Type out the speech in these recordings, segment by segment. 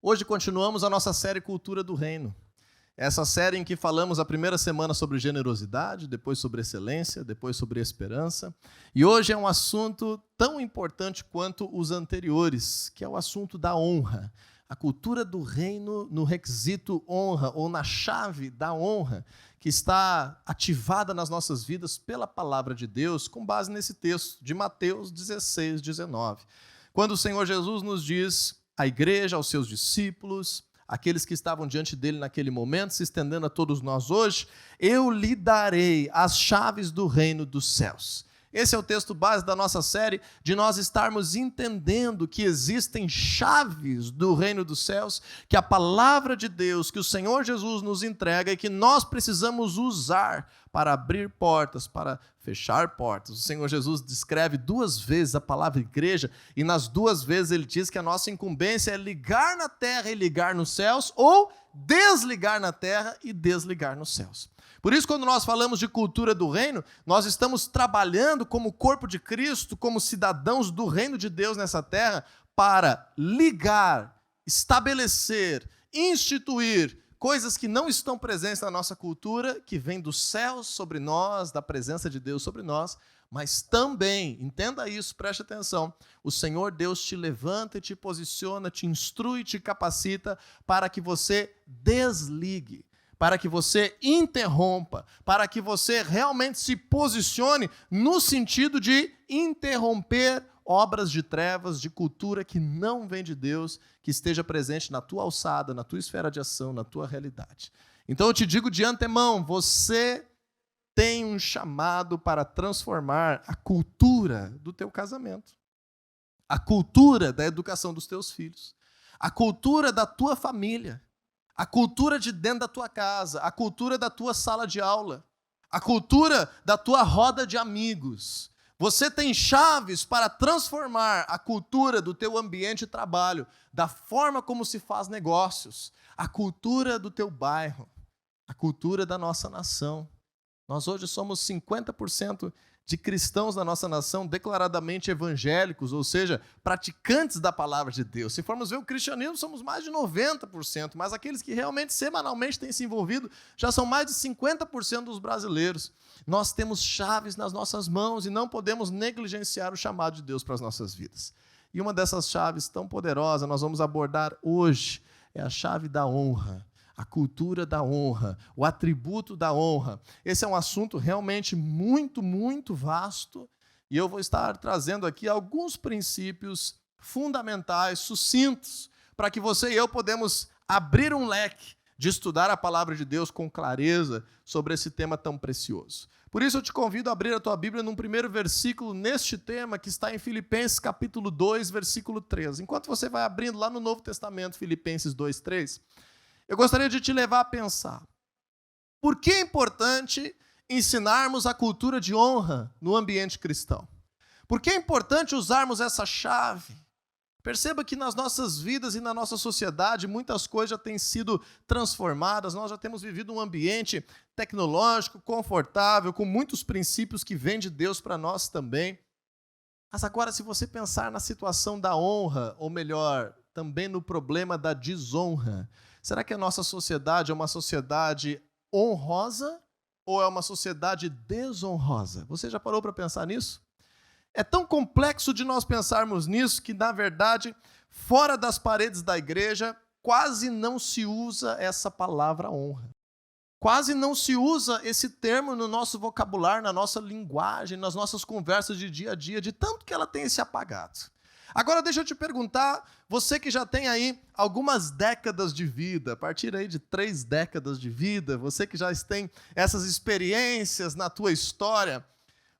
Hoje continuamos a nossa série Cultura do Reino. Essa série em que falamos a primeira semana sobre generosidade, depois sobre excelência, depois sobre esperança. E hoje é um assunto tão importante quanto os anteriores, que é o assunto da honra. A cultura do reino no requisito honra, ou na chave da honra, que está ativada nas nossas vidas pela palavra de Deus, com base nesse texto de Mateus 16, 19. Quando o Senhor Jesus nos diz à igreja, aos seus discípulos, aqueles que estavam diante dele naquele momento, se estendendo a todos nós hoje, eu lhe darei as chaves do reino dos céus. Esse é o texto base da nossa série, de nós estarmos entendendo que existem chaves do reino dos céus, que a palavra de Deus, que o Senhor Jesus nos entrega e que nós precisamos usar para abrir portas, para fechar portas. O Senhor Jesus descreve 2 vezes a palavra igreja e nas 2 vezes ele diz que a nossa incumbência é ligar na terra e ligar nos céus ou desligar na terra e desligar nos céus. Por isso, quando nós falamos de cultura do reino, nós estamos trabalhando como corpo de Cristo, como cidadãos do reino de Deus nessa terra, para ligar, estabelecer, instituir coisas que não estão presentes na nossa cultura, que vêm dos céus sobre nós, da presença de Deus sobre nós, mas também, entenda isso, preste atenção, o Senhor Deus te levanta e te posiciona, te instrui, te capacita para que você desligue, para que você interrompa, para que você realmente se posicione no sentido de interromper obras de trevas, de cultura que não vem de Deus, que esteja presente na tua alçada, na tua esfera de ação, na tua realidade. Então eu te digo de antemão, você tem um chamado para transformar a cultura do teu casamento, a cultura da educação dos teus filhos, a cultura da tua família, a cultura de dentro da tua casa, a cultura da tua sala de aula, a cultura da tua roda de amigos. Você tem chaves para transformar a cultura do teu ambiente de trabalho, da forma como se faz negócios, a cultura do teu bairro, a cultura da nossa nação. Nós hoje somos 50% de cristãos na nossa nação declaradamente evangélicos, ou seja, praticantes da palavra de Deus. Se formos ver o cristianismo, somos mais de 90%, mas aqueles que realmente semanalmente têm se envolvido já são mais de 50% dos brasileiros. Nós temos chaves nas nossas mãos e não podemos negligenciar o chamado de Deus para as nossas vidas. E uma dessas chaves tão poderosa nós vamos abordar hoje é a chave da honra. A cultura da honra, o atributo da honra. Esse é um assunto realmente muito, muito vasto e eu vou estar trazendo aqui alguns princípios fundamentais, sucintos, para que você e eu podemos abrir um leque de estudar a palavra de Deus com clareza sobre esse tema tão precioso. Por isso eu te convido a abrir a tua Bíblia num primeiro versículo neste tema que está em Filipenses capítulo 2, versículo 13. Enquanto você vai abrindo lá no Novo Testamento, Filipenses 2, 3, eu gostaria de te levar a pensar, por que é importante ensinarmos a cultura de honra no ambiente cristão? Por que é importante usarmos essa chave? Perceba que nas nossas vidas e na nossa sociedade muitas coisas já têm sido transformadas, nós já temos vivido um ambiente tecnológico, confortável, com muitos princípios que vêm de Deus para nós também. Mas agora, se você pensar na situação da honra, ou melhor, também no problema da desonra, será que a nossa sociedade é uma sociedade honrosa ou é uma sociedade desonrosa? Você já parou para pensar nisso? É tão complexo de nós pensarmos nisso que, na verdade, fora das paredes da igreja, quase não se usa essa palavra honra. Quase não se usa esse termo no nosso vocabulário, na nossa linguagem, nas nossas conversas de dia a dia, de tanto que ela tem se apagado. Agora deixa eu te perguntar, você que já tem aí algumas décadas de vida, a partir aí de 3 décadas de vida, você que já tem essas experiências na tua história,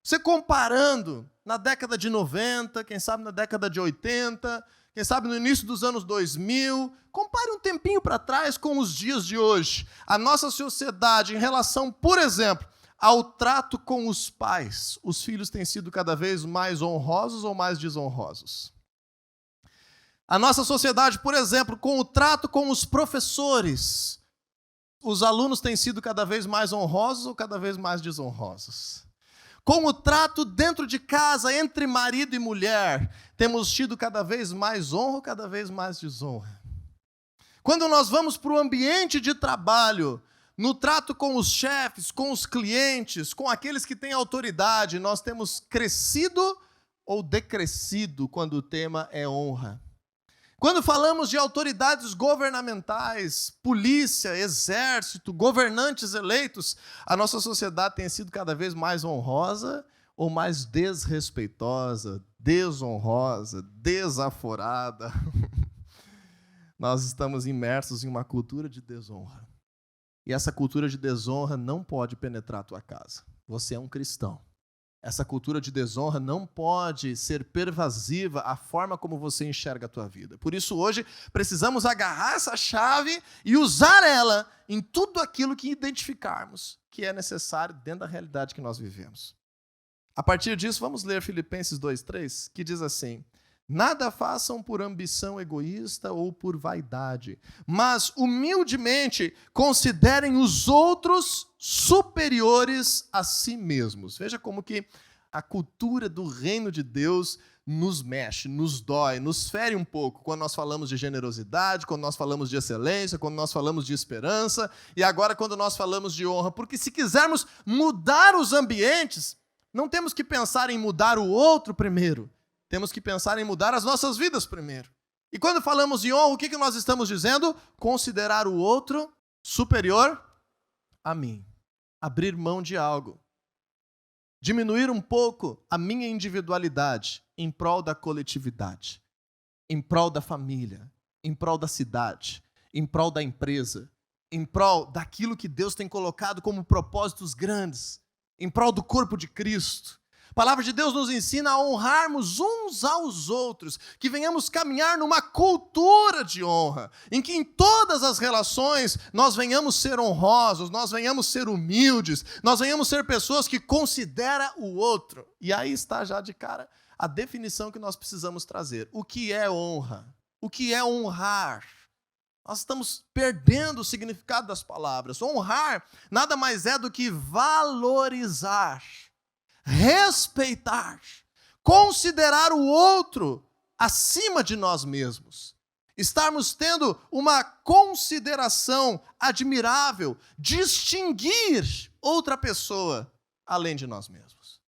você comparando na década de 90, quem sabe na década de 80, quem sabe no início dos anos 2000, compare um tempinho para trás com os dias de hoje. A nossa sociedade em relação, por exemplo, ao trato com os pais, os filhos têm sido cada vez mais honrosos ou mais desonrosos? A nossa sociedade, por exemplo, com o trato com os professores, os alunos têm sido cada vez mais honrosos ou cada vez mais desonrosos? Com o trato dentro de casa, entre marido e mulher, temos tido cada vez mais honra ou cada vez mais desonra? Quando nós vamos para o ambiente de trabalho, no trato com os chefes, com os clientes, com aqueles que têm autoridade, nós temos crescido ou decrescido quando o tema é honra. Quando falamos de autoridades governamentais, polícia, exército, governantes eleitos, a nossa sociedade tem sido cada vez mais honrosa ou mais desrespeitosa, desonrosa, desaforada. Nós estamos imersos em uma cultura de desonra. E essa cultura de desonra não pode penetrar a tua casa. Você é um cristão. Essa cultura de desonra não pode ser pervasiva à forma como você enxerga a tua vida. Por isso, hoje, precisamos agarrar essa chave e usar ela em tudo aquilo que identificarmos que é necessário dentro da realidade que nós vivemos. A partir disso, vamos ler Filipenses 2:3, que diz assim: nada façam por ambição egoísta ou por vaidade, mas humildemente considerem os outros superiores a si mesmos. Veja como que a cultura do reino de Deus nos mexe, nos dói, nos fere um pouco quando nós falamos de generosidade, quando nós falamos de excelência, quando nós falamos de esperança e agora quando nós falamos de honra. Porque se quisermos mudar os ambientes, não temos que pensar em mudar o outro primeiro. Temos que pensar em mudar as nossas vidas primeiro. E quando falamos em honra, o que nós estamos dizendo? Considerar o outro superior a mim. Abrir mão de algo. Diminuir um pouco a minha individualidade em prol da coletividade, em prol da família, em prol da cidade, em prol da empresa, em prol daquilo que Deus tem colocado como propósitos grandes, em prol do corpo de Cristo. A palavra de Deus nos ensina a honrarmos uns aos outros, que venhamos caminhar numa cultura de honra, em que em todas as relações nós venhamos ser honrosos, nós venhamos ser humildes, nós venhamos ser pessoas que consideram o outro. E aí está já de cara a definição que nós precisamos trazer. O que é honra? O que é honrar? Nós estamos perdendo o significado das palavras. Honrar nada mais é do que valorizar, respeitar, considerar o outro acima de nós mesmos. Estarmos tendo uma consideração admirável, distinguir outra pessoa além de nós mesmos.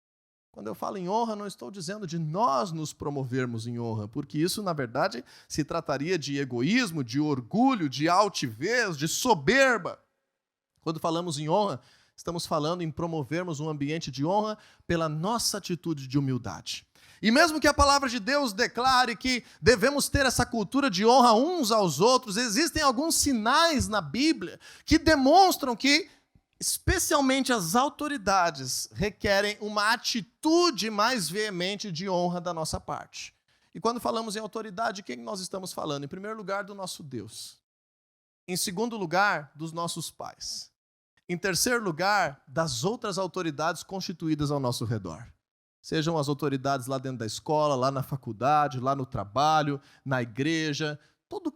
Quando eu falo em honra, não estou dizendo de nós nos promovermos em honra, porque isso, na verdade, se trataria de egoísmo, de orgulho, de altivez, de soberba. Quando falamos em honra, estamos falando em promovermos um ambiente de honra pela nossa atitude de humildade. E mesmo que a palavra de Deus declare que devemos ter essa cultura de honra uns aos outros, existem alguns sinais na Bíblia que demonstram que, especialmente as autoridades, requerem uma atitude mais veemente de honra da nossa parte. E quando falamos em autoridade, de quem nós estamos falando? Em primeiro lugar, do nosso Deus. Em segundo lugar, dos nossos pais. Em terceiro lugar, das outras autoridades constituídas ao nosso redor. Sejam as autoridades lá dentro da escola, lá na faculdade, lá no trabalho, na igreja,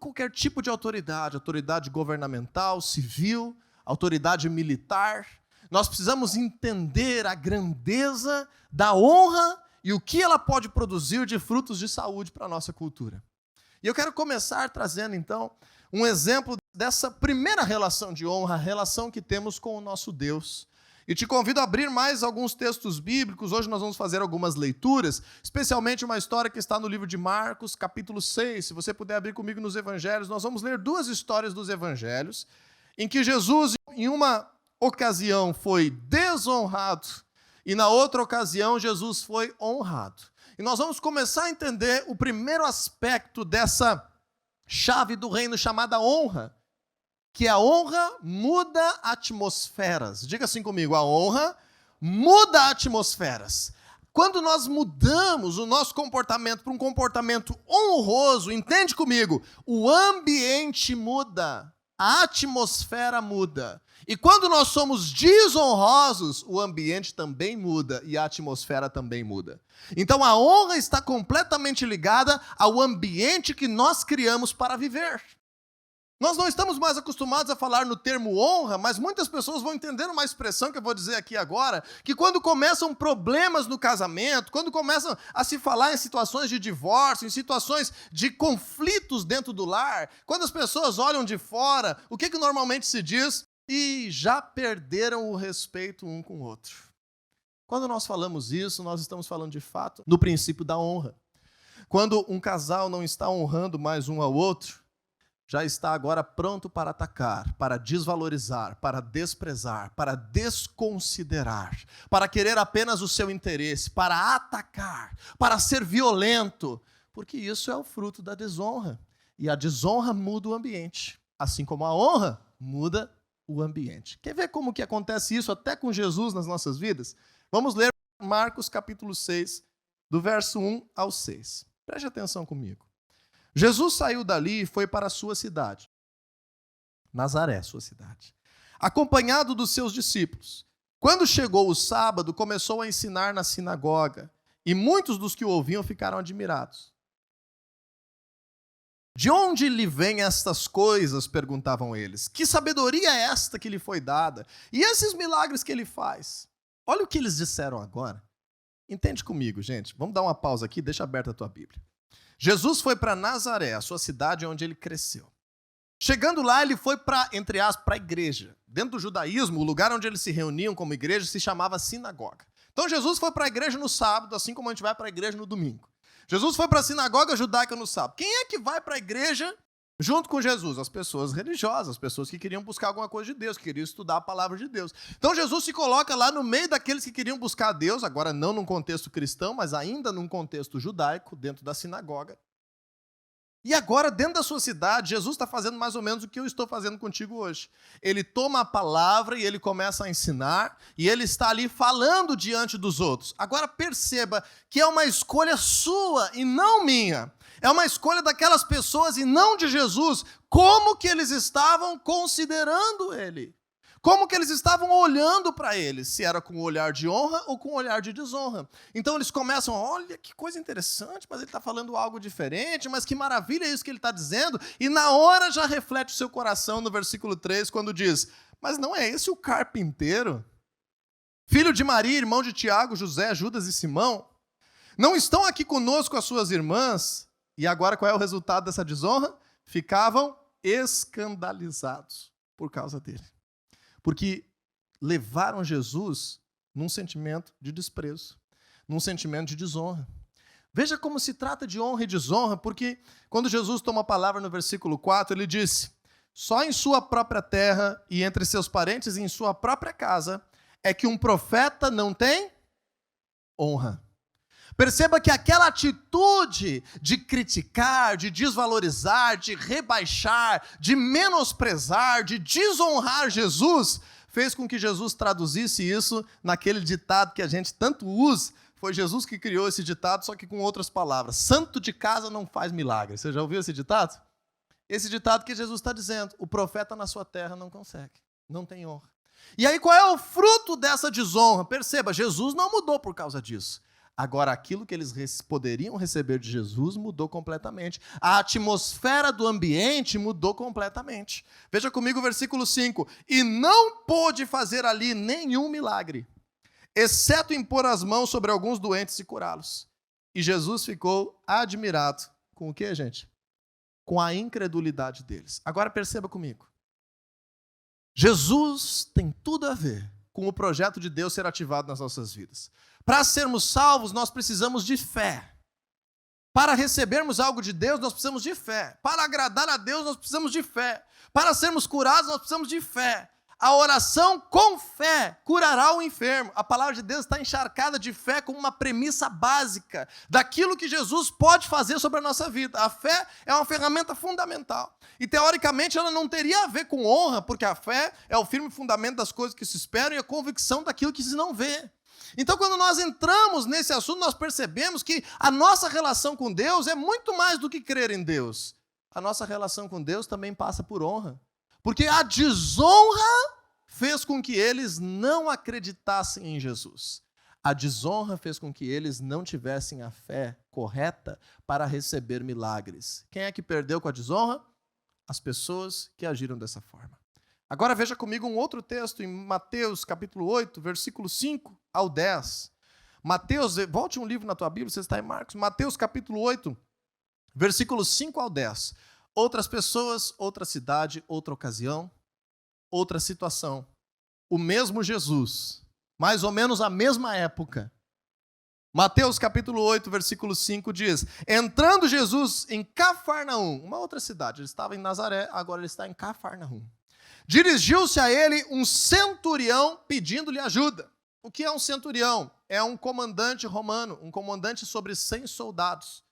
qualquer tipo de autoridade, autoridade governamental, civil, autoridade militar. Nós precisamos entender a grandeza da honra e o que ela pode produzir de frutos de saúde para a nossa cultura. E eu quero começar trazendo, então, um exemplo dessa primeira relação de honra, a relação que temos com o nosso Deus. E te convido a abrir mais alguns textos bíblicos. Hoje nós vamos fazer algumas leituras, especialmente uma história que está no livro de Marcos, capítulo 6. Se você puder abrir comigo nos evangelhos, nós vamos ler duas histórias dos evangelhos, em que Jesus, em uma ocasião, foi desonrado, e na outra ocasião, Jesus foi honrado. E nós vamos começar a entender o primeiro aspecto dessa chave do reino chamada honra, que a honra muda atmosferas. Diga assim comigo, a honra muda atmosferas. Quando nós mudamos o nosso comportamento para um comportamento honroso, entende comigo, o ambiente muda, a atmosfera muda. E quando nós somos desonrosos, o ambiente também muda e a atmosfera também muda. Então a honra está completamente ligada ao ambiente que nós criamos para viver. Nós não estamos mais acostumados a falar no termo honra, mas muitas pessoas vão entender uma expressão que eu vou dizer aqui agora, que quando começam problemas no casamento, quando começam a se falar em situações de divórcio, em situações de conflitos dentro do lar, quando as pessoas olham de fora, o que normalmente se diz? E já perderam o respeito um com o outro. Quando nós falamos isso, nós estamos falando de fato do princípio da honra. Quando um casal não está honrando mais um ao outro, já está agora pronto para atacar, para desvalorizar, para desprezar, para desconsiderar, para querer apenas o seu interesse, para atacar, para ser violento, porque isso é o fruto da desonra. E a desonra muda o ambiente, assim como a honra muda o ambiente. Quer ver como que acontece isso até com Jesus nas nossas vidas? Vamos ler Marcos capítulo 6, do verso 1 ao 6. Preste atenção comigo. Jesus saiu dali e foi para a sua cidade, Nazaré, sua cidade, acompanhado dos seus discípulos. Quando chegou o sábado, começou a ensinar na sinagoga, e muitos dos que o ouviam ficaram admirados. De onde lhe vêm estas coisas? Perguntavam eles. Que sabedoria é esta que lhe foi dada? E esses milagres que ele faz? Olha o que eles disseram agora. Entende comigo, gente. Vamos dar uma pausa aqui, deixa aberta a tua Bíblia. Jesus foi para Nazaré, a sua cidade onde ele cresceu. Chegando lá, ele foi para, entre aspas, para a igreja. Dentro do judaísmo, o lugar onde eles se reuniam como igreja se chamava sinagoga. Então Jesus foi para a igreja no sábado, assim como a gente vai para a igreja no domingo. Jesus foi para a sinagoga judaica no sábado. Quem é que vai para a igreja junto com Jesus? As pessoas religiosas, as pessoas que queriam buscar alguma coisa de Deus, que queriam estudar a palavra de Deus. Então Jesus se coloca lá no meio daqueles que queriam buscar a Deus, agora não num contexto cristão, mas ainda num contexto judaico, dentro da sinagoga. E agora, dentro da sua cidade, Jesus está fazendo mais ou menos o que eu estou fazendo contigo hoje. Ele toma a palavra e ele começa a ensinar, e ele está ali falando diante dos outros. Agora perceba que é uma escolha sua e não minha. É uma escolha daquelas pessoas e não de Jesus. Como que eles estavam considerando ele? Como que eles estavam olhando para ele? Se era com o olhar de honra ou com o olhar de desonra. Então eles começam, olha que coisa interessante, mas ele está falando algo diferente, mas que maravilha é isso que ele está dizendo. E na hora já reflete o seu coração no versículo 3, quando diz, mas não é esse o carpinteiro? Filho de Maria, irmão de Tiago, José, Judas e Simão? Não estão aqui conosco as suas irmãs? E agora qual é o resultado dessa desonra? Ficavam escandalizados por causa dele. Porque levaram Jesus num sentimento de desprezo, num sentimento de desonra. Veja como se trata de honra e desonra, porque quando Jesus toma a palavra no versículo 4, ele disse, só em sua própria terra e entre seus parentes e em sua própria casa é que um profeta não tem honra. Perceba que aquela atitude de criticar, de desvalorizar, de rebaixar, de menosprezar, de desonrar Jesus, fez com que Jesus traduzisse isso naquele ditado que a gente tanto usa. Foi Jesus que criou esse ditado, só que com outras palavras. Santo de casa não faz milagre. Você já ouviu esse ditado? Esse ditado que Jesus está dizendo, o profeta na sua terra não consegue, não tem honra. E aí qual é o fruto dessa desonra? Perceba, Jesus não mudou por causa disso. Agora, aquilo que eles poderiam receber de Jesus mudou completamente. A atmosfera do ambiente mudou completamente. Veja comigo o versículo 5. E não pôde fazer ali nenhum milagre, exceto impor as mãos sobre alguns doentes e curá-los. E Jesus ficou admirado. Com o quê, gente? Com a incredulidade deles. Agora perceba comigo. Jesus tem tudo a ver com o projeto de Deus ser ativado nas nossas vidas. Para sermos salvos, nós precisamos de fé. Para recebermos algo de Deus, nós precisamos de fé. Para agradar a Deus, nós precisamos de fé. Para sermos curados, nós precisamos de fé. A oração com fé curará o enfermo. A palavra de Deus está encharcada de fé como uma premissa básica daquilo que Jesus pode fazer sobre a nossa vida. A fé é uma ferramenta fundamental. E, teoricamente, ela não teria a ver com honra, porque a fé é o firme fundamento das coisas que se esperam e a convicção daquilo que se não vê. Então, quando nós entramos nesse assunto, nós percebemos que a nossa relação com Deus é muito mais do que crer em Deus. A nossa relação com Deus também passa por honra. Porque a desonra fez com que eles não acreditassem em Jesus. A desonra fez com que eles não tivessem a fé correta para receber milagres. Quem é que perdeu com a desonra? as pessoas que agiram dessa forma. Agora veja comigo um outro texto em Mateus capítulo 8, versículo 5 ao 10. Mateus, volte um livro na tua Bíblia, você está em Marcos. Mateus capítulo 8, versículos 5 ao 10. Outras pessoas, outra cidade, outra ocasião, outra situação. O mesmo Jesus, mais ou menos a mesma época. Mateus capítulo 8, versículo 5 diz: entrando Jesus em Cafarnaum, uma outra cidade, ele estava em Nazaré, agora ele está em Cafarnaum. Dirigiu-se a ele um centurião pedindo-lhe ajuda. O que é um centurião? É um comandante romano, um comandante sobre 100 soldados.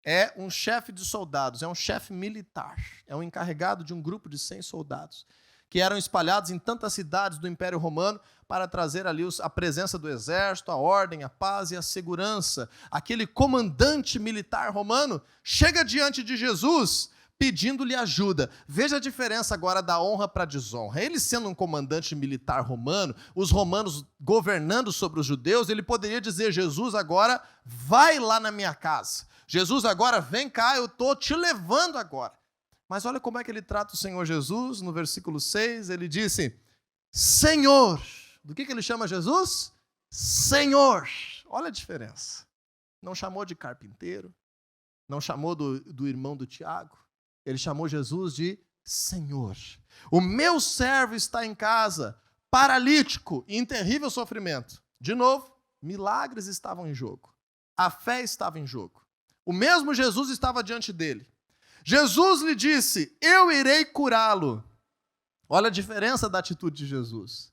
É um chefe de soldados, é um chefe militar, é um encarregado de um grupo de 100 soldados, que eram espalhados em tantas cidades do Império Romano para trazer ali a presença do exército, a ordem, a paz e a segurança. Aquele comandante militar romano chega diante de Jesus pedindo-lhe ajuda. Veja a diferença agora da honra para a desonra. Ele sendo um comandante militar romano, os romanos governando sobre os judeus, ele poderia dizer: Jesus, agora vai lá na minha casa. Jesus, agora vem cá, eu estou te levando agora. Mas olha como é que ele trata o Senhor Jesus, no versículo 6, ele disse: Senhor. Do que ele chama Jesus? Senhor. Olha a diferença. Não chamou de carpinteiro, não chamou do irmão do Tiago, ele chamou Jesus de Senhor. O meu servo está em casa, paralítico e em terrível sofrimento. De novo, milagres estavam em jogo. A fé estava em jogo. O mesmo Jesus estava diante dele. Jesus lhe disse: eu irei curá-lo. Olha a diferença da atitude de Jesus.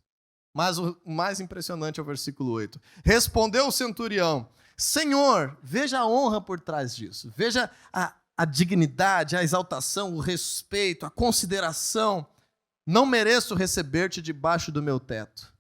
Mas o mais impressionante é o versículo 8. Respondeu o centurião: Senhor, veja a honra por trás disso. Veja a dignidade, a exaltação, o respeito, a consideração. Não mereço receber-te debaixo do meu teto.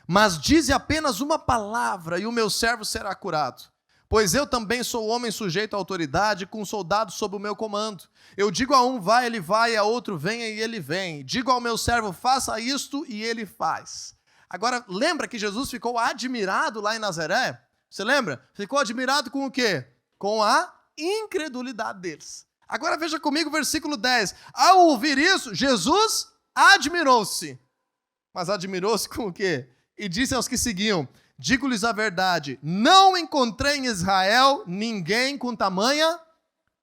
Mas dize apenas uma palavra e o meu servo será curado. Pois eu também sou homem sujeito à autoridade, com soldados sob o meu comando. Eu digo a um, vai, ele vai, a outro, venha, e ele vem. Digo ao meu servo, faça isto, e ele faz. Agora, lembra que Jesus ficou admirado lá em Nazaré? Você lembra? Ficou admirado com o quê? Com a incredulidade deles. Agora veja comigo o versículo 10. Ao ouvir isso, Jesus admirou-se. Mas admirou-se com o quê? E disse aos que seguiam: digo-lhes a verdade, não encontrei em Israel ninguém com tamanha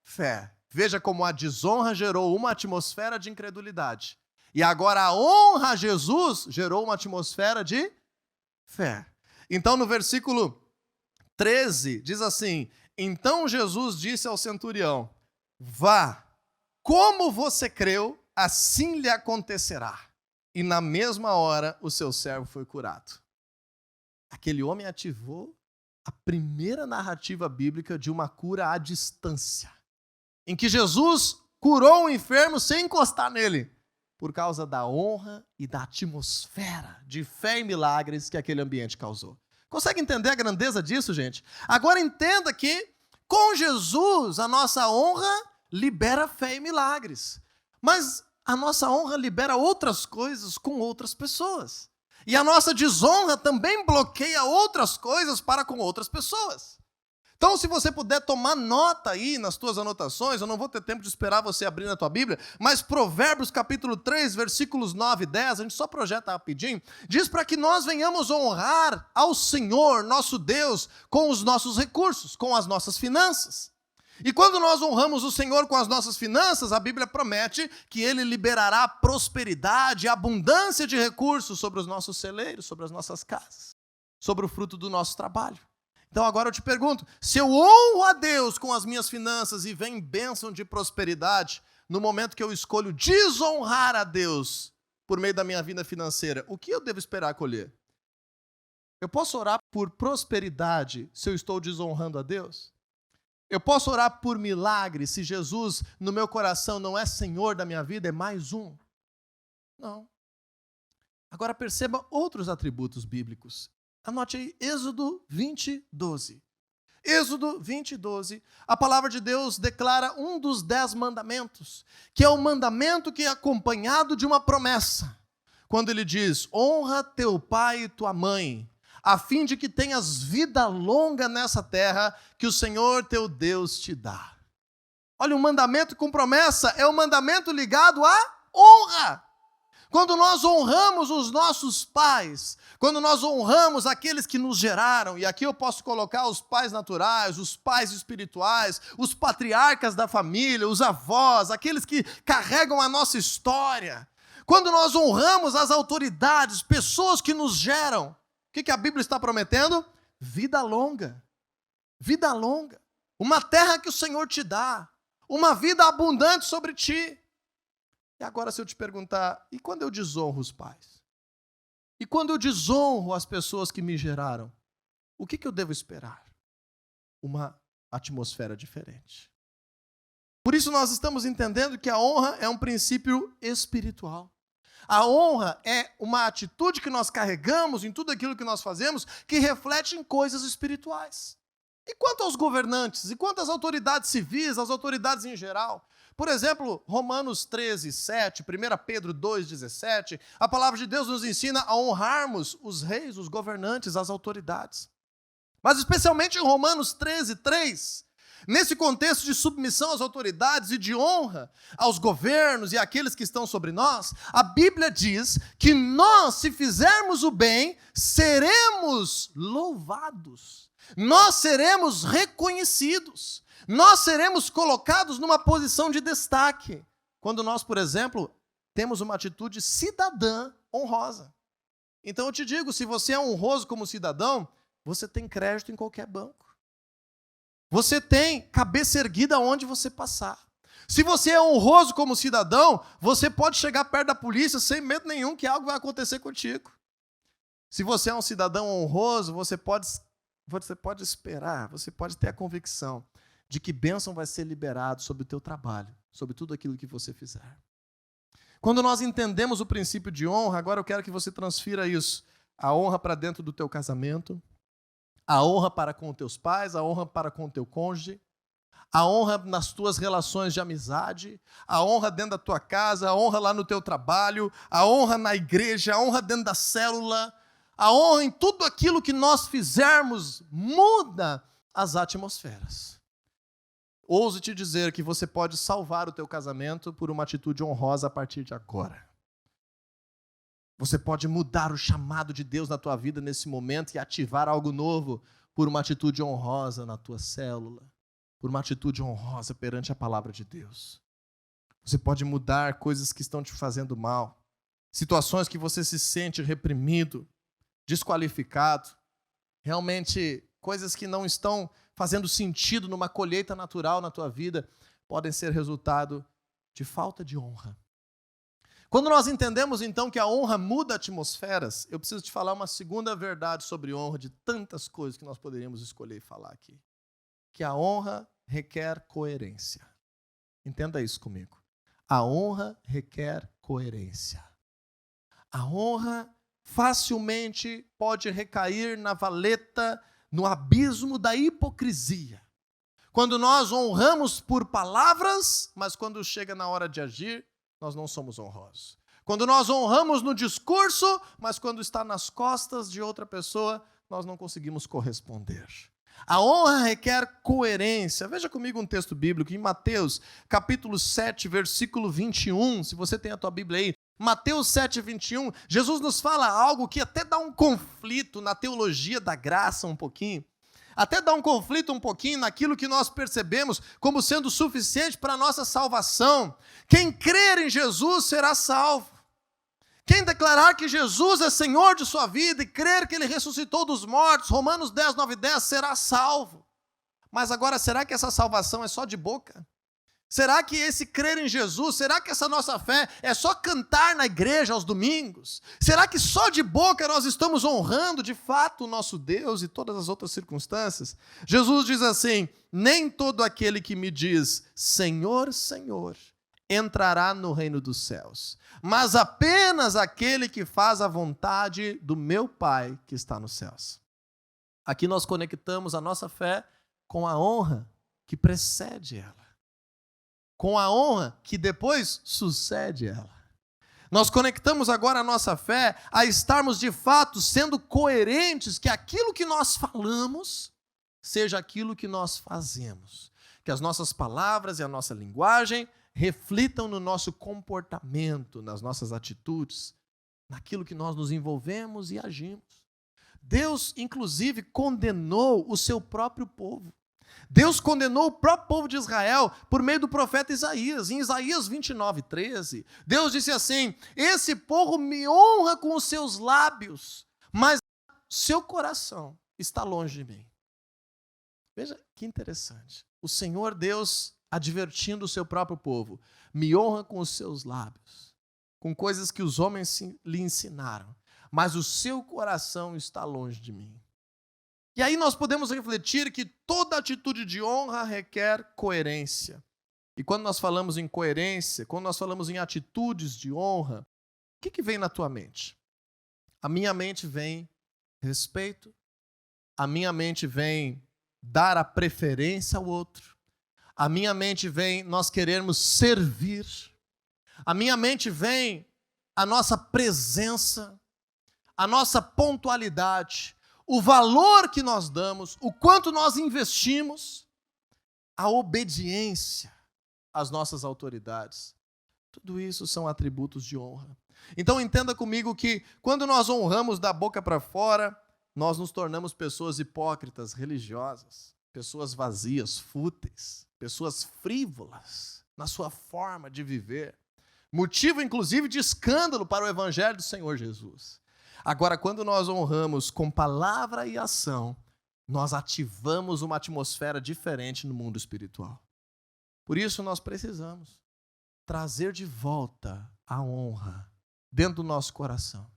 fé. Veja como a desonra gerou uma atmosfera de incredulidade. E agora a honra a Jesus gerou uma atmosfera de fé. Então no versículo 13 diz assim: então Jesus disse ao centurião: vá, como você creu, assim lhe acontecerá. E na mesma hora o seu servo foi curado. Aquele homem ativou a primeira narrativa bíblica de uma cura à distância, em que Jesus curou um enfermo sem encostar nele, por causa da honra e da atmosfera de fé e milagres que aquele ambiente causou. Consegue entender a grandeza disso, gente? Agora entenda que com Jesus a nossa honra libera fé e milagres, mas a nossa honra libera outras coisas com outras pessoas. E a nossa desonra também bloqueia outras coisas para com outras pessoas. Então, se você puder tomar nota aí nas tuas anotações, eu não vou ter tempo de esperar você abrir na tua Bíblia, mas Provérbios capítulo 3, versículos 9 e 10, a gente só projeta rapidinho, diz para que nós venhamos honrar ao Senhor, nosso Deus, com os nossos recursos, com as nossas finanças. E quando nós honramos o Senhor com as nossas finanças, a Bíblia promete que Ele liberará prosperidade, abundância de recursos sobre os nossos celeiros, sobre as nossas casas, sobre o fruto do nosso trabalho. Então agora eu te pergunto, se eu honro a Deus com as minhas finanças e vem bênção de prosperidade, no momento que eu escolho desonrar a Deus por meio da minha vida financeira, o que eu devo esperar colher? Eu posso orar por prosperidade se eu estou desonrando a Deus? Eu posso orar por milagre se Jesus no meu coração não é Senhor da minha vida, é mais um? Não. Agora perceba outros atributos bíblicos. Anote aí, Êxodo 20, 12. Êxodo 20, 12, a palavra de Deus declara um dos 10 mandamentos, que é o mandamento que é acompanhado de uma promessa. Quando ele diz, honra teu pai e tua mãe, a fim de que tenhas vida longa nessa terra que o Senhor teu Deus te dá. Olha, um mandamento com promessa é um mandamento ligado à honra. Quando nós honramos os nossos pais, quando nós honramos aqueles que nos geraram, e aqui eu posso colocar os pais naturais, os pais espirituais, os patriarcas da família, os avós, aqueles que carregam a nossa história. Quando nós honramos as autoridades, pessoas que nos geram, o que a Bíblia está prometendo? Vida longa. Vida longa. Uma terra que o Senhor te dá. Uma vida abundante sobre ti. E agora se eu te perguntar, e quando eu desonro os pais? E quando eu desonro as pessoas que me geraram? O que eu devo esperar? Uma atmosfera diferente. Por isso nós estamos entendendo que a honra é um princípio espiritual. A honra é uma atitude que nós carregamos em tudo aquilo que nós fazemos que reflete em coisas espirituais. E quanto aos governantes? E quanto às autoridades civis, às autoridades em geral? Por exemplo, Romanos 13, 7, 1 Pedro 2, 17, a palavra de Deus nos ensina a honrarmos os reis, os governantes, as autoridades. Mas especialmente em Romanos 13, 3, nesse contexto de submissão às autoridades e de honra aos governos e àqueles que estão sobre nós, a Bíblia diz que nós, se fizermos o bem, seremos louvados, nós seremos reconhecidos. Nós seremos colocados numa posição de destaque, quando nós, por exemplo, temos uma atitude cidadã honrosa. Então eu te digo, se você é honroso como cidadão, você tem crédito em qualquer banco. Você tem cabeça erguida onde você passar. Se você é honroso como cidadão, você pode chegar perto da polícia sem medo nenhum que algo vai acontecer contigo. Se você é um cidadão honroso, você pode esperar, você pode ter a convicção de que bênção vai ser liberado sobre o teu trabalho, sobre tudo aquilo que você fizer. Quando nós entendemos o princípio de honra, agora eu quero que você transfira isso, a honra para dentro do teu casamento, a honra para com os teus pais, a honra para com o teu cônjuge, a honra nas tuas relações de amizade, a honra dentro da tua casa, a honra lá no teu trabalho, a honra na igreja, a honra dentro da célula, a honra em tudo aquilo que nós fizermos muda as atmosferas. Ouso te dizer que você pode salvar o teu casamento por uma atitude honrosa a partir de agora. Você pode mudar o chamado de Deus na tua vida nesse momento e ativar algo novo por uma atitude honrosa na tua célula, por uma atitude honrosa perante a palavra de Deus. Você pode mudar coisas que estão te fazendo mal, situações que você se sente reprimido, desqualificado, realmente coisas que não estão fazendo sentido numa colheita natural na tua vida, podem ser resultado de falta de honra. Quando nós entendemos, então, que a honra muda atmosferas, eu preciso te falar uma segunda verdade sobre honra, de tantas coisas que nós poderíamos escolher e falar aqui. Que a honra requer coerência. Entenda isso comigo. A honra requer coerência. A honra facilmente pode recair na valeta, no abismo da hipocrisia. Quando nós honramos por palavras, mas quando chega na hora de agir, nós não somos honrosos. Quando nós honramos no discurso, mas quando está nas costas de outra pessoa, nós não conseguimos corresponder. A honra requer coerência. Veja comigo um texto bíblico em Mateus, capítulo 7, versículo 21. Se você tem a tua Bíblia aí, Mateus 7, 21, Jesus nos fala algo que até dá um conflito na teologia da graça um pouquinho. Até dá um conflito um pouquinho naquilo que nós percebemos como sendo suficiente para a nossa salvação. Quem crer em Jesus será salvo. Quem declarar que Jesus é Senhor de sua vida e crer que Ele ressuscitou dos mortos, Romanos 10, 9 e 10, será salvo. Mas agora, será que essa salvação é só de boca? Será que esse crer em Jesus, será que essa nossa fé é só cantar na igreja aos domingos? Será que só de boca nós estamos honrando de fato o nosso Deus e todas as outras circunstâncias? Jesus diz assim: nem todo aquele que me diz Senhor, Senhor, entrará no reino dos céus, mas apenas aquele que faz a vontade do meu Pai que está nos céus. Aqui nós conectamos a nossa fé com a honra que precede ela, com a honra que depois sucede ela. Nós conectamos agora a nossa fé a estarmos de fato sendo coerentes, que aquilo que nós falamos seja aquilo que nós fazemos. Que as nossas palavras e a nossa linguagem reflitam no nosso comportamento, nas nossas atitudes, naquilo que nós nos envolvemos e agimos. Deus, inclusive, condenou o seu próprio povo. Deus condenou o próprio povo de Israel por meio do profeta Isaías. Em Isaías 29:13, Deus disse assim: esse povo me honra com os seus lábios, mas seu coração está longe de mim. Veja que interessante. O Senhor Deus advertindo o seu próprio povo: me honra com os seus lábios, com coisas que os homens lhe ensinaram, mas o seu coração está longe de mim. E aí nós podemos refletir que toda atitude de honra requer coerência. E quando nós falamos em coerência, quando nós falamos em atitudes de honra, o que vem na tua mente? A minha mente vem respeito, a minha mente vem dar a preferência ao outro, a minha mente vem nós querermos servir, a minha mente vem a nossa presença, a nossa pontualidade, o valor que nós damos, o quanto nós investimos, a obediência às nossas autoridades. Tudo isso são atributos de honra. Então entenda comigo que quando nós honramos da boca para fora, nós nos tornamos pessoas hipócritas, religiosas, pessoas vazias, fúteis, pessoas frívolas na sua forma de viver. Motivo, inclusive, de escândalo para o evangelho do Senhor Jesus. Agora, quando nós honramos com palavra e ação, nós ativamos uma atmosfera diferente no mundo espiritual. Por isso, nós precisamos trazer de volta a honra dentro do nosso coração.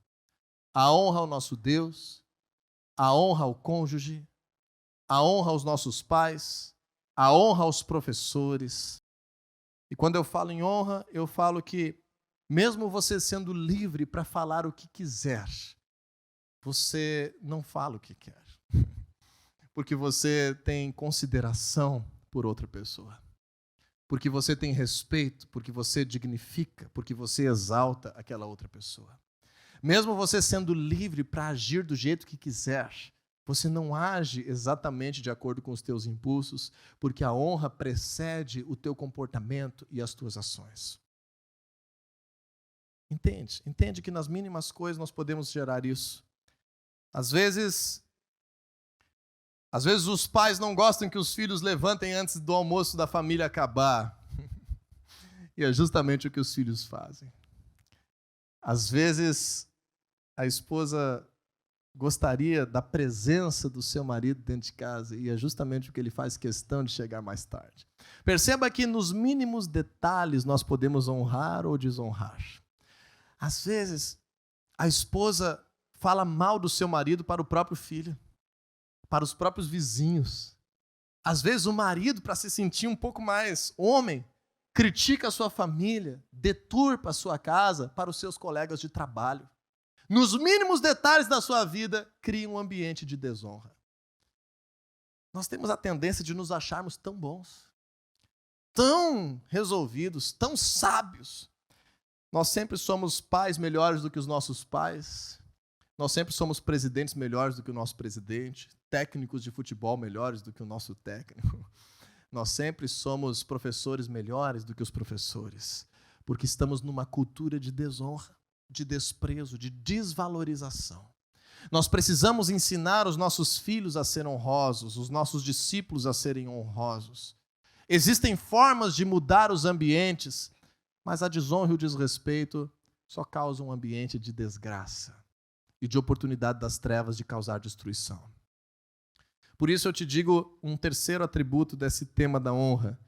A honra ao nosso Deus, a honra ao cônjuge, a honra aos nossos pais, a honra aos professores. E quando eu falo em honra, eu falo que mesmo você sendo livre para falar o que quiser, você não fala o que quer. Porque você tem consideração por outra pessoa. Porque você tem respeito, porque você dignifica, porque você exalta aquela outra pessoa. Mesmo você sendo livre para agir do jeito que quiser, você não age exatamente de acordo com os teus impulsos, porque a honra precede o teu comportamento e as tuas ações. Entende que nas mínimas coisas nós podemos gerar isso. Às vezes os pais não gostam que os filhos levantem antes do almoço da família acabar. E é justamente o que os filhos fazem. Às vezes a esposa gostaria da presença do seu marido dentro de casa e é justamente o que ele faz questão de chegar mais tarde. Perceba que nos mínimos detalhes nós podemos honrar ou desonrar. Às vezes, a esposa fala mal do seu marido para o próprio filho, para os próprios vizinhos. Às vezes, o marido, para se sentir um pouco mais homem, critica a sua família, deturpa a sua casa para os seus colegas de trabalho. Nos mínimos detalhes da sua vida, cria um ambiente de desonra. Nós temos a tendência de nos acharmos tão bons, tão resolvidos, tão sábios. Nós sempre somos pais melhores do que os nossos pais. Nós sempre somos presidentes melhores do que o nosso presidente. Técnicos de futebol melhores do que o nosso técnico. Nós sempre somos professores melhores do que os professores. Porque estamos numa cultura de desonra, de desprezo, de desvalorização. Nós precisamos ensinar os nossos filhos a serem honrosos, os nossos discípulos a serem honrosos. Existem formas de mudar os ambientes, mas a desonra e o desrespeito só causam um ambiente de desgraça e de oportunidade das trevas de causar destruição. Por isso eu te digo um terceiro atributo desse tema da honra,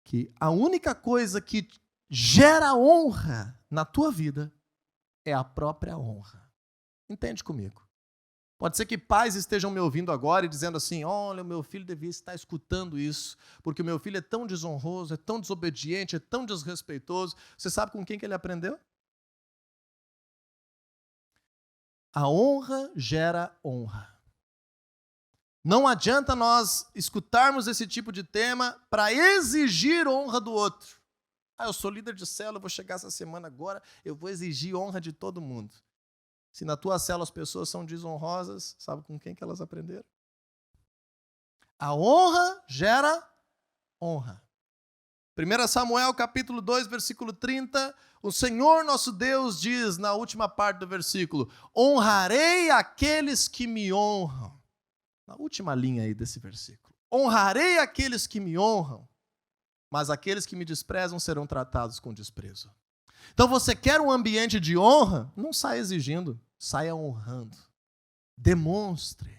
que a única coisa que gera honra na tua vida é a própria honra. Entende comigo? Pode ser que pais estejam me ouvindo agora e dizendo assim: olha, o meu filho devia estar escutando isso, porque o meu filho é tão desonroso, é tão desobediente, é tão desrespeitoso. Você sabe com quem que ele aprendeu? A honra gera honra. Não adianta nós escutarmos esse tipo de tema para exigir honra do outro. Eu sou líder de célula, eu vou chegar essa semana agora, eu vou exigir honra de todo mundo. Se na tua célula as pessoas são desonrosas, sabe com quem que elas aprenderam? A honra gera honra. 1 Samuel capítulo 2, versículo 30, o Senhor nosso Deus diz na última parte do versículo: honrarei aqueles que me honram. Na última linha aí desse versículo. Honrarei aqueles que me honram, mas aqueles que me desprezam serão tratados com desprezo. Então você quer um ambiente de honra? Não saia exigindo, saia honrando. Demonstre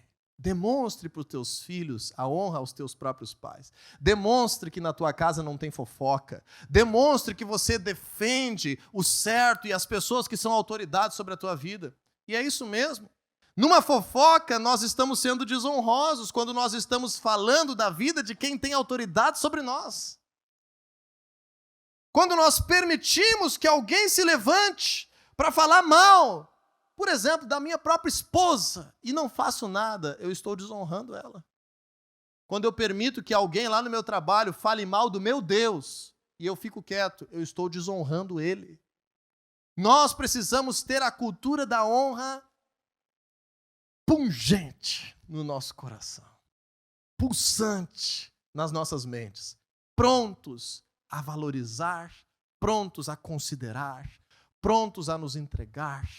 para os teus filhos a honra aos teus próprios pais. Demonstre que na tua casa não tem fofoca. Demonstre que você defende o certo e as pessoas que são autoridades sobre a tua vida. E é isso mesmo. Numa fofoca, nós estamos sendo desonrosos quando nós estamos falando da vida de quem tem autoridade sobre nós. Quando nós permitimos que alguém se levante para falar mal, por exemplo, da minha própria esposa, e não faço nada, eu estou desonrando ela. Quando eu permito que alguém lá no meu trabalho fale mal do meu Deus, e eu fico quieto, eu estou desonrando ele. Nós precisamos ter a cultura da honra pungente no nosso coração, pulsante nas nossas mentes, prontos a valorizar, prontos a considerar, prontos a nos entregar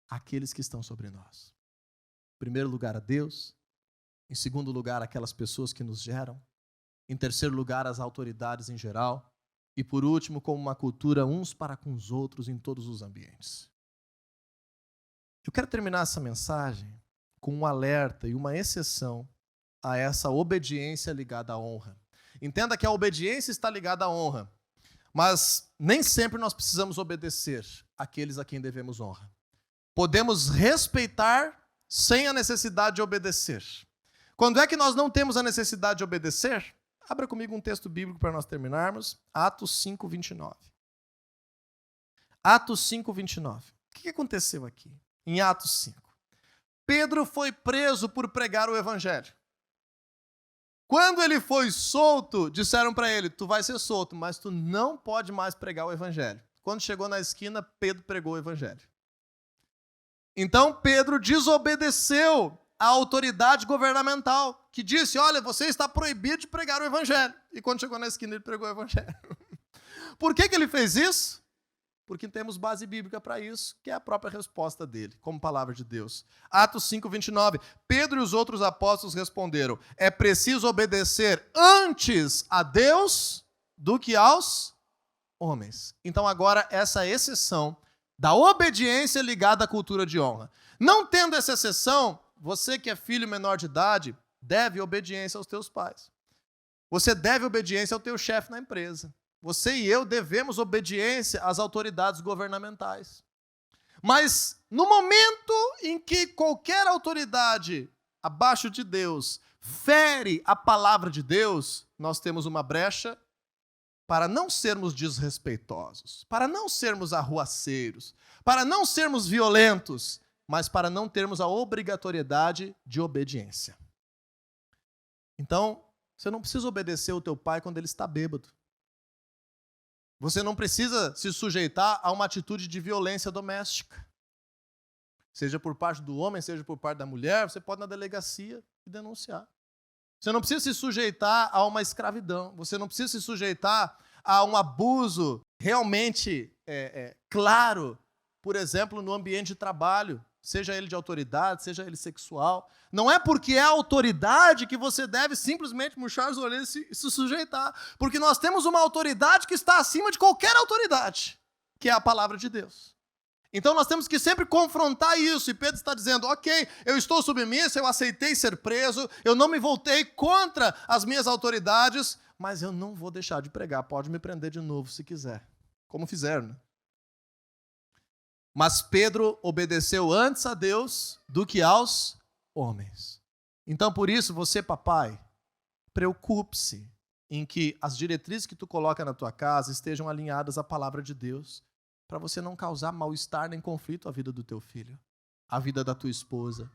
aqueles que estão sobre nós. Em primeiro lugar, a Deus. Em segundo lugar, aquelas pessoas que nos geram. Em terceiro lugar, as autoridades em geral. E por último, como uma cultura uns para com os outros em todos os ambientes. Eu quero terminar essa mensagem com um alerta e uma exceção a essa obediência ligada à honra. Entenda que a obediência está ligada à honra, mas nem sempre nós precisamos obedecer àqueles a quem devemos honra. Podemos respeitar sem a necessidade de obedecer. Quando é que nós não temos a necessidade de obedecer? Abra comigo um texto bíblico para nós terminarmos. Atos 5, 29. Atos 5, 29. O que aconteceu aqui? Em Atos 5. Pedro foi preso por pregar o evangelho. Quando ele foi solto, disseram para ele: tu vai ser solto, mas tu não pode mais pregar o evangelho. Quando chegou na esquina, Pedro pregou o evangelho. Então Pedro desobedeceu à autoridade governamental, que disse: olha, você está proibido de pregar o evangelho. E quando chegou na esquina, ele pregou o evangelho. Por que ele fez isso? Porque temos base bíblica para isso, que é a própria resposta dele, como palavra de Deus. Atos 5, 29. Pedro e os outros apóstolos responderam: é preciso obedecer antes a Deus do que aos homens. Então agora essa exceção da obediência ligada à cultura de honra. Não tendo essa exceção, você que é filho menor de idade, deve obediência aos teus pais. Você deve obediência ao teu chefe na empresa. Você e eu devemos obediência às autoridades governamentais. Mas no momento em que qualquer autoridade abaixo de Deus fere a palavra de Deus, nós temos uma brecha para não sermos desrespeitosos, para não sermos arruaceiros, para não sermos violentos, mas para não termos a obrigatoriedade de obediência. Então, você não precisa obedecer ao teu pai quando ele está bêbado. Você não precisa se sujeitar a uma atitude de violência doméstica. Seja por parte do homem, seja por parte da mulher, você pode ir na delegacia e denunciar. Você não precisa se sujeitar a uma escravidão. Você não precisa se sujeitar a um abuso realmente claro, por exemplo, no ambiente de trabalho, seja ele de autoridade, seja ele sexual. Não é porque é autoridade que você deve simplesmente murchar os olhos e se sujeitar. Porque nós temos uma autoridade que está acima de qualquer autoridade, que é a palavra de Deus. Então nós temos que sempre confrontar isso. E Pedro está dizendo: ok, eu estou submisso, eu aceitei ser preso, eu não me voltei contra as minhas autoridades, mas eu não vou deixar de pregar. Pode me prender de novo se quiser. Como fizeram, né? Mas Pedro obedeceu antes a Deus do que aos homens. Então, por isso, você, papai, preocupe-se em que as diretrizes que tu coloca na tua casa estejam alinhadas à palavra de Deus, para você não causar mal-estar nem conflito à vida do teu filho, à vida da tua esposa,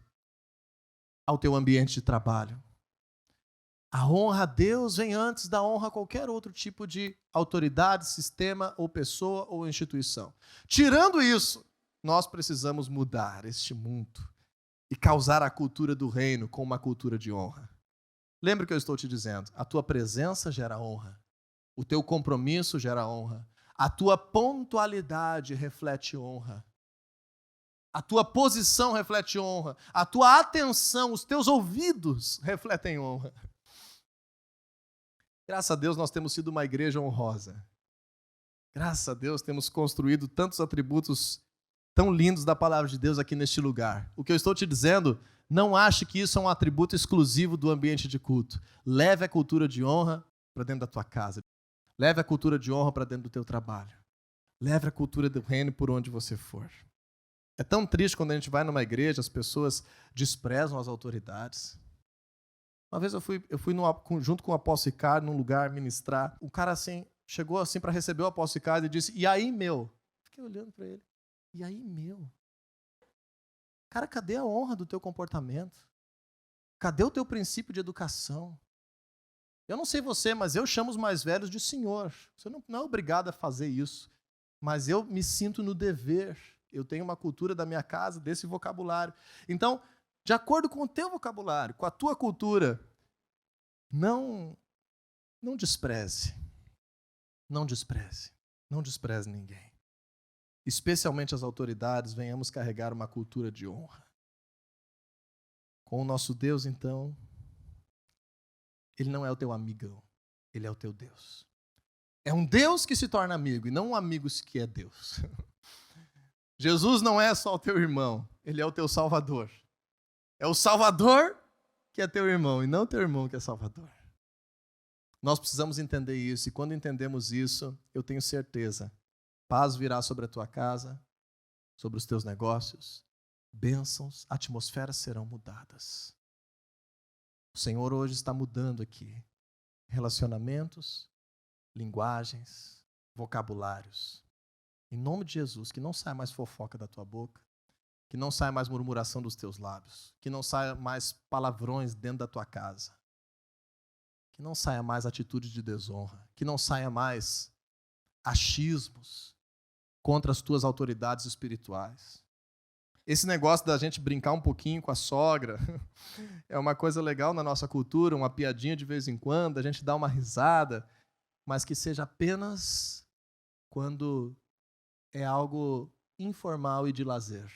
ao teu ambiente de trabalho. A honra a Deus vem antes da honra a qualquer outro tipo de autoridade, sistema, ou pessoa, ou instituição. Tirando isso, nós precisamos mudar este mundo e causar a cultura do reino com uma cultura de honra. Lembre o que eu estou te dizendo. A tua presença gera honra. O teu compromisso gera honra. A tua pontualidade reflete honra. A tua posição reflete honra. A tua atenção, os teus ouvidos refletem honra. Graças a Deus nós temos sido uma igreja honrosa. Graças a Deus temos construído tantos atributos tão lindos da palavra de Deus aqui neste lugar. O que eu estou te dizendo, não ache que isso é um atributo exclusivo do ambiente de culto. Leve a cultura de honra para dentro da tua casa. Leve a cultura de honra para dentro do teu trabalho. Leve a cultura do reino por onde você for. É tão triste quando a gente vai numa igreja, as pessoas desprezam as autoridades. Uma vez eu fui junto com o apóstolo Ricardo num lugar ministrar. O cara assim, chegou assim para receber o apóstolo Ricardo e disse, e aí, meu? Fiquei olhando para ele. E aí, meu? Cara, cadê a honra do teu comportamento? Cadê o teu princípio de educação? Eu não sei você, mas eu chamo os mais velhos de senhor. Você não é obrigado a fazer isso. Mas eu me sinto no dever. Eu tenho uma cultura da minha casa, desse vocabulário. Então, de acordo com o teu vocabulário, com a tua cultura, não despreze. Não despreze. Não despreze ninguém. Especialmente as autoridades, venhamos carregar uma cultura de honra. Com o nosso Deus, então, Ele não é o teu amigão, Ele é o teu Deus. É um Deus que se torna amigo, e não um amigo que é Deus. Jesus não é só o teu irmão, Ele é o teu Salvador. É o Salvador que é teu irmão, e não teu irmão que é Salvador. Nós precisamos entender isso, e quando entendemos isso, eu tenho certeza, paz virá sobre a tua casa, sobre os teus negócios, bênçãos, atmosferas serão mudadas. O Senhor hoje está mudando aqui relacionamentos, linguagens, vocabulários. Em nome de Jesus, que não saia mais fofoca da tua boca, que não saia mais murmuração dos teus lábios, que não saia mais palavrões dentro da tua casa, que não saia mais atitude de desonra, que não saia mais achismos contra as tuas autoridades espirituais. Esse negócio da gente brincar um pouquinho com a sogra é uma coisa legal na nossa cultura, uma piadinha de vez em quando, a gente dá uma risada, mas que seja apenas quando é algo informal e de lazer.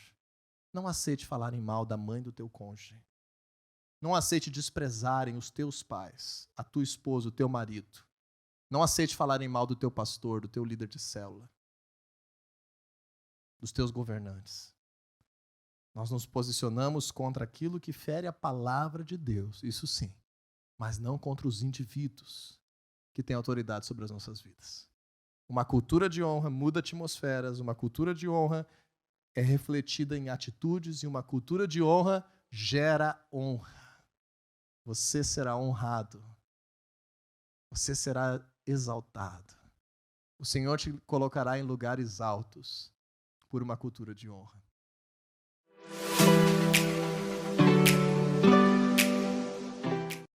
Não aceite falarem mal da mãe do teu cônjuge. Não aceite desprezarem os teus pais, a tua esposa, o teu marido. Não aceite falarem mal do teu pastor, do teu líder de célula, dos teus governantes. Nós nos posicionamos contra aquilo que fere a palavra de Deus, isso sim, mas não contra os indivíduos que têm autoridade sobre as nossas vidas. Uma cultura de honra muda atmosferas, uma cultura de honra é refletida em atitudes e uma cultura de honra gera honra. Você será honrado. Você será exaltado. O Senhor te colocará em lugares altos por uma cultura de honra.